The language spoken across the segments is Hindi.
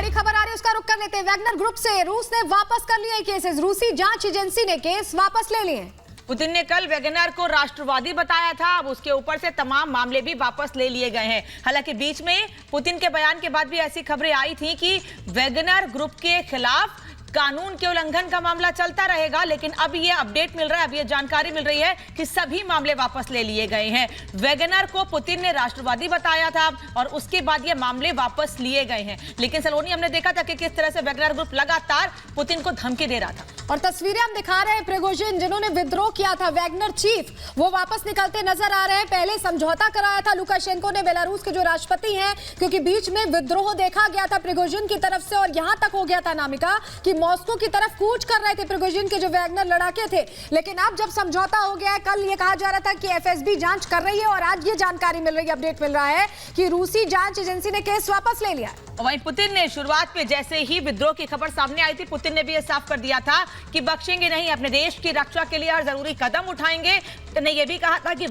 बड़ी खबर आ रही है, उसका रुख कर लेते हैं। वैगनर ग्रुप से रूस ने वापस कर लिए केसेस। रूसी जांच एजेंसी ने केस वापस ले लिए। पुतिन ने कल वैगनर को राष्ट्रवादी बताया था, अब उसके ऊपर से तमाम मामले भी वापस ले लिए गए हैं। हालांकि बीच में पुतिन के बयान के बाद भी ऐसी खबरें आई थी कि वैगनर ग्रुप के खिलाफ कानून के उल्लंघन का मामला चलता रहेगा, लेकिन अब ये अपडेट मिल रहा है, अब ये जानकारी मिल रही है कि सभी मामले वापस ले लिए गए हैं। वैगनर को पुतिन ने राष्ट्रवादी बताया था और उसके बाद ये मामले वापस लिए गए हैं। लेकिन सलोनी, हमने देखा था कि किस तरह से वैगनर ग्रुप लगातार पुतिन को धमकी दे रहा था। और तस्वीरें हम दिखा रहे हैं, प्रिगोजिन जिन्होंने विद्रोह किया था, वैगनर चीफ, वो वापस निकलते नजर आ रहे हैं। पहले समझौता कराया था लुकाशेंको ने, बेलारूस के जो राष्ट्रपति हैं, क्योंकि बीच में विद्रोह देखा गया था प्रिगोजिन की तरफ से और यहां तक हो गया था अनामिका कि मॉस्को की तरफ कूच कर रहे थे प्रिगोजिन के जो वैगनर लड़ाके थे। लेकिन अब जब समझौता हो गया है, कल ये कहा जा रहा था कि एफएसबी जांच कर रही है और आज ये जानकारी मिल रही है, अपडेट मिल रहा है कि रूसी जांच एजेंसी ने केस वापस ले लिया। वहीं पुतिन ने शुरुआत में जैसे ही विद्रोह की खबर सामने आई थी, पुतिन ने भी ये साफ कर दिया था कि बख्शेंगे नहीं, अपने देश की रक्षा के लिए हर जरूरी कदम उठाएंगे। तो ने यह भी कहा था कि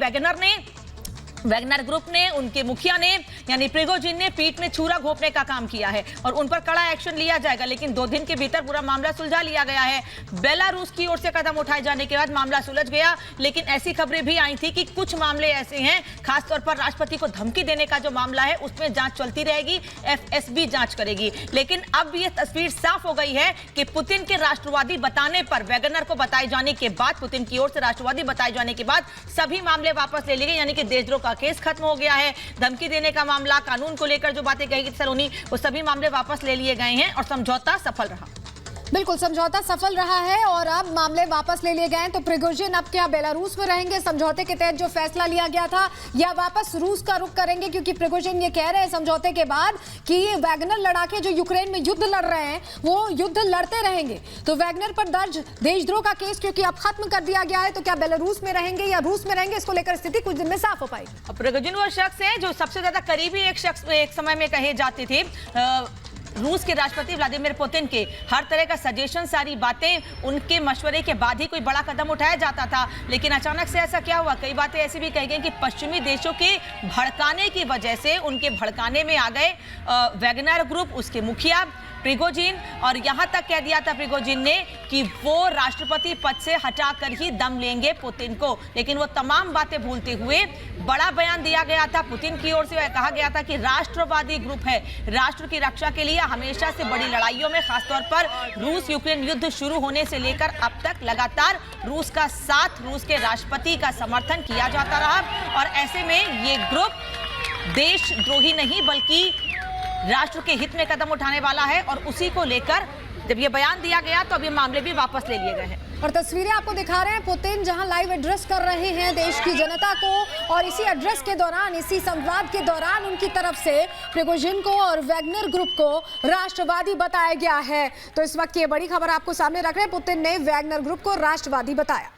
वैगनर ग्रुप ने, उनके मुखिया ने यानी प्रिगोजिन ने पीठ में छुरा घोंपने का काम किया है और उन पर कड़ा एक्शन लिया जाएगा। लेकिन 2 दिन के भीतर पूरा मामला सुलझा लिया गया है। बेलारूस की ओर से कदम उठाए जाने के बाद मामला सुलझ गया। लेकिन ऐसी खबरें भी आई थी कि कुछ मामले ऐसे हैं, खासतौर पर राष्ट्रपति को धमकी देने का जो मामला है, उसमें जांच चलती रहेगी, एफएसबी जांच करेगी। लेकिन अब ये तस्वीर साफ हो गई है कि पुतिन के राष्ट्रवादी बताने पर, वैगनर को बताए जाने के बाद, पुतिन की ओर से राष्ट्रवादी बताए जाने के बाद सभी मामले वापस ले लिए गए, यानी कि देशद्रोह का केस खत्म हो गया है। धमकी देने का मामला, कानून को लेकर जो बातें कही सलोनी, वो सभी मामले वापस ले लिए गए हैं और समझौता सफल रहा। बिल्कुल, समझौता सफल रहा है और अब मामले वापस ले लिए गए हैं। तो प्रिगोजिन अब क्या बेलारूस में रहेंगे समझौते के तहत जो फैसला लिया गया था, या वापस रूस का रुख करेंगे? क्योंकि प्रिगोजिन ये कह रहे हैं समझौते के बाद कि वैगनर लड़ाके जो यूक्रेन में युद्ध लड़ रहे हैं, वो युद्ध लड़ते रहेंगे। तो वैगनर पर दर्ज देशद्रोह का केस क्योंकि अब खत्म कर दिया गया है, तो क्या बेलारूस में रहेंगे या रूस में रहेंगे, इसको लेकर स्थिति कुछ दिन में साफ हो पाएगी। प्रिगोजिन वो शख्स है जो सबसे ज्यादा करीबी एक शख्स एक समय में कहे जाते थे रूस के राष्ट्रपति व्लादिमीर पुतिन के। हर तरह का सजेशन, सारी बातें उनके मशवरे के बाद ही कोई बड़ा कदम उठाया जाता था। लेकिन अचानक से ऐसा क्या हुआ? कई बातें ऐसी भी कही गई कि पश्चिमी देशों के भड़काने की वजह से, उनके भड़काने में आ गए वैगनर ग्रुप, उसके मुखिया प्रिगोजिन, और यहां तक कह दिया था प्रिगोजिन ने कि वो राष्ट्रपति पद से हटाकर ही दम लेंगे पुतिन को। लेकिन वो तमाम बातें भूलते हुए बड़ा बयान दिया गया था पुतिन की ओर से। कहा गया था कि राष्ट्रवादी ग्रुप है, राष्ट्र की रक्षा के लिए हमेशा से बड़ी लड़ाइयों में, खासतौर पर रूस यूक्रेन युद्ध शुरू होने से लेकर अब तक लगातार रूस का साथ, रूस के राष्ट्रपति का समर्थन किया जाता रहा। और ऐसे में ये ग्रुप देशद्रोही नहीं बल्कि राष्ट्र के हित में कदम उठाने वाला है, और उसी को लेकर जब ये बयान दिया गया तो अब ये मामले भी वापस ले लिए गए हैं। और तस्वीरें आपको दिखा रहे हैं, पुतिन जहां लाइव एड्रेस कर रहे हैं देश की जनता को, और इसी एड्रेस के दौरान, इसी संवाद के दौरान उनकी तरफ से प्रिगोजिन को और वैगनर ग्रुप को राष्ट्रवादी बताया गया है। तो इस वक्त ये बड़ी खबर आपको सामने रख रहे हैं, पुतिन ने वैगनर ग्रुप को राष्ट्रवादी बताया।